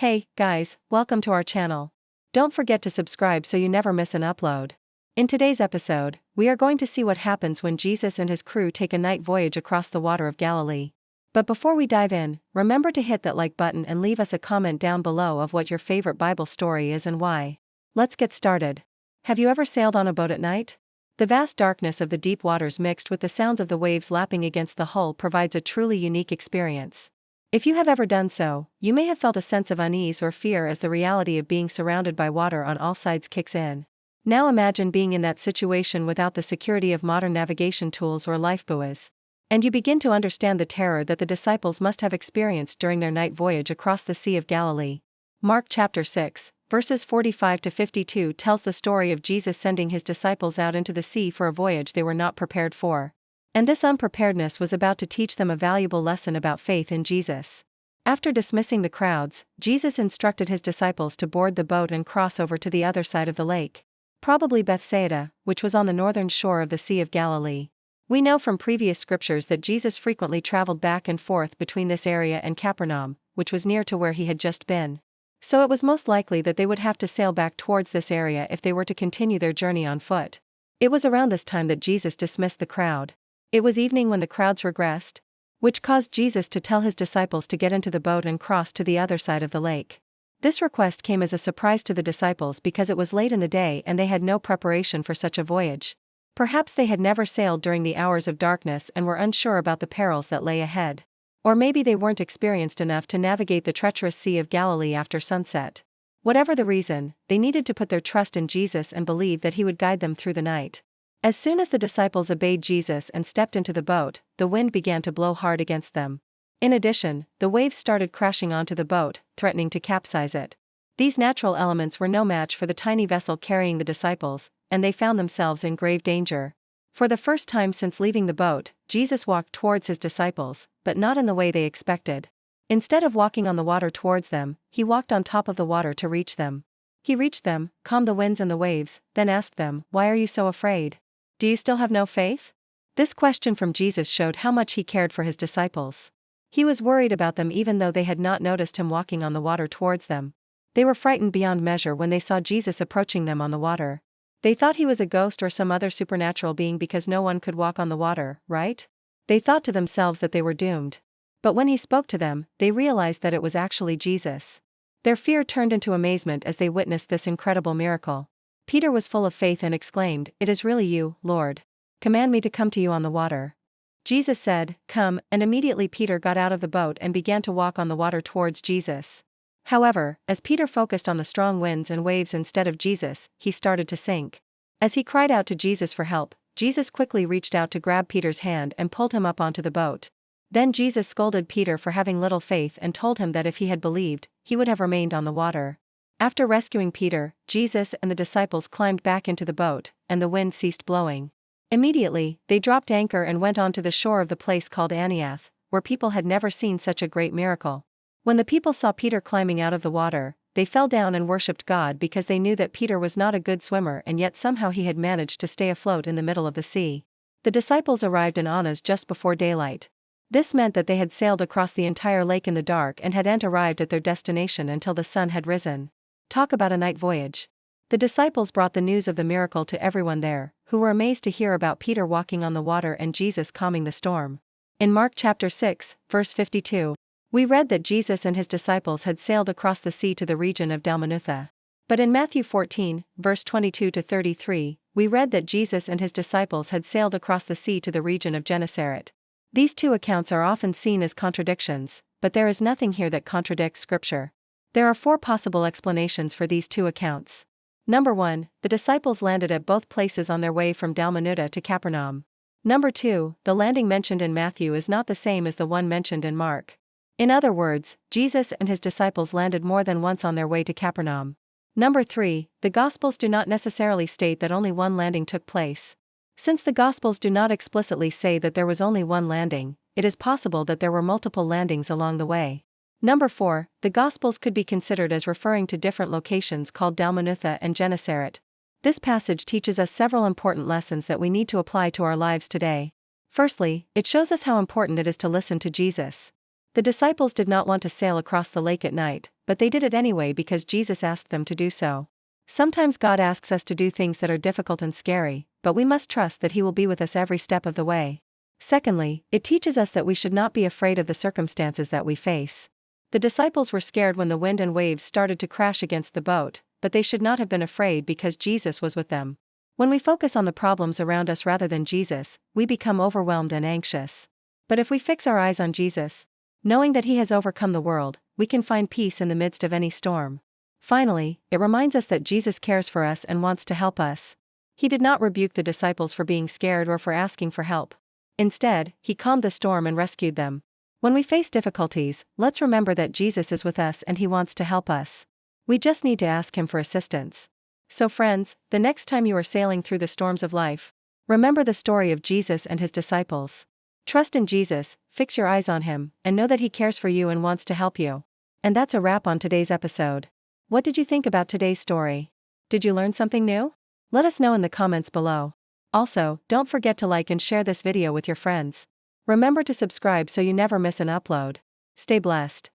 Hey, guys, welcome to our channel. Don't forget to subscribe so you never miss an upload. In today's episode, we are going to see what happens when Jesus and his crew take a night voyage across the water of Galilee. But before we dive in, remember to hit that like button and leave us a comment down below of what your favorite Bible story is and why. Let's get started. Have you ever sailed on a boat at night? The vast darkness of the deep waters mixed with the sounds of the waves lapping against the hull provides a truly unique experience. If you have ever done so, you may have felt a sense of unease or fear as the reality of being surrounded by water on all sides kicks in. Now imagine being in that situation without the security of modern navigation tools or lifebuoys. And you begin to understand the terror that the disciples must have experienced during their night voyage across the Sea of Galilee. Mark chapter 6, verses 45 to 52 tells the story of Jesus sending his disciples out into the sea for a voyage they were not prepared for. And this unpreparedness was about to teach them a valuable lesson about faith in Jesus. After dismissing the crowds, Jesus instructed his disciples to board the boat and cross over to the other side of the lake. Probably Bethsaida, which was on the northern shore of the Sea of Galilee. We know from previous scriptures that Jesus frequently traveled back and forth between this area and Capernaum, which was near to where he had just been. So it was most likely that they would have to sail back towards this area if they were to continue their journey on foot. It was around this time that Jesus dismissed the crowd. It was evening when the crowds regressed, which caused Jesus to tell his disciples to get into the boat and cross to the other side of the lake. This request came as a surprise to the disciples because it was late in the day and they had no preparation for such a voyage. Perhaps they had never sailed during the hours of darkness and were unsure about the perils that lay ahead. Or maybe they weren't experienced enough to navigate the treacherous Sea of Galilee after sunset. Whatever the reason, they needed to put their trust in Jesus and believe that he would guide them through the night. As soon as the disciples obeyed Jesus and stepped into the boat, the wind began to blow hard against them. In addition, the waves started crashing onto the boat, threatening to capsize it. These natural elements were no match for the tiny vessel carrying the disciples, and they found themselves in grave danger. For the first time since leaving the boat, Jesus walked towards his disciples, but not in the way they expected. Instead of walking on the water towards them, he walked on top of the water to reach them. He reached them, calmed the winds and the waves, then asked them, "Why are you so afraid? Do you still have no faith?" This question from Jesus showed how much he cared for his disciples. He was worried about them even though they had not noticed him walking on the water towards them. They were frightened beyond measure when they saw Jesus approaching them on the water. They thought he was a ghost or some other supernatural being because no one could walk on the water, right? They thought to themselves that they were doomed. But when he spoke to them, they realized that it was actually Jesus. Their fear turned into amazement as they witnessed this incredible miracle. Peter was full of faith and exclaimed, "It is really you, Lord. Command me to come to you on the water." Jesus said, "Come," and immediately Peter got out of the boat and began to walk on the water towards Jesus. However, as Peter focused on the strong winds and waves instead of Jesus, he started to sink. As he cried out to Jesus for help, Jesus quickly reached out to grab Peter's hand and pulled him up onto the boat. Then Jesus scolded Peter for having little faith and told him that if he had believed, he would have remained on the water. After rescuing Peter, Jesus and the disciples climbed back into the boat, and the wind ceased blowing. Immediately, they dropped anchor and went on to the shore of the place called Antioch, where people had never seen such a great miracle. When the people saw Peter climbing out of the water, they fell down and worshipped God because they knew that Peter was not a good swimmer and yet somehow he had managed to stay afloat in the middle of the sea. The disciples arrived in Anas just before daylight. This meant that they had sailed across the entire lake in the dark and hadn't arrived at their destination until the sun had risen. Talk about a night voyage. The disciples brought the news of the miracle to everyone there, who were amazed to hear about Peter walking on the water and Jesus calming the storm. In Mark chapter 6, verse 52, we read that Jesus and his disciples had sailed across the sea to the region of Dalmanutha. But in Matthew 14, verse 22 to 33, we read that Jesus and his disciples had sailed across the sea to the region of Gennesaret. These two accounts are often seen as contradictions, but there is nothing here that contradicts Scripture. There are four possible explanations for these two accounts. Number 1, the disciples landed at both places on their way from Dalmanutha to Capernaum. Number 2, the landing mentioned in Matthew is not the same as the one mentioned in Mark. In other words, Jesus and his disciples landed more than once on their way to Capernaum. Number 3, the Gospels do not necessarily state that only one landing took place. Since the Gospels do not explicitly say that there was only one landing, it is possible that there were multiple landings along the way. Number 4, the Gospels could be considered as referring to different locations called Dalmanutha and Gennesaret. This passage teaches us several important lessons that we need to apply to our lives today. Firstly, it shows us how important it is to listen to Jesus. The disciples did not want to sail across the lake at night, but they did it anyway because Jesus asked them to do so. Sometimes God asks us to do things that are difficult and scary, but we must trust that He will be with us every step of the way. Secondly, it teaches us that we should not be afraid of the circumstances that we face. The disciples were scared when the wind and waves started to crash against the boat, but they should not have been afraid because Jesus was with them. When we focus on the problems around us rather than Jesus, we become overwhelmed and anxious. But if we fix our eyes on Jesus, knowing that He has overcome the world, we can find peace in the midst of any storm. Finally, it reminds us that Jesus cares for us and wants to help us. He did not rebuke the disciples for being scared or for asking for help. Instead, He calmed the storm and rescued them. When we face difficulties, let's remember that Jesus is with us and He wants to help us. We just need to ask Him for assistance. So friends, the next time you are sailing through the storms of life, remember the story of Jesus and His disciples. Trust in Jesus, fix your eyes on Him, and know that He cares for you and wants to help you. And that's a wrap on today's episode. What did you think about today's story? Did you learn something new? Let us know in the comments below. Also, don't forget to like and share this video with your friends. Remember to subscribe so you never miss an upload. Stay blessed.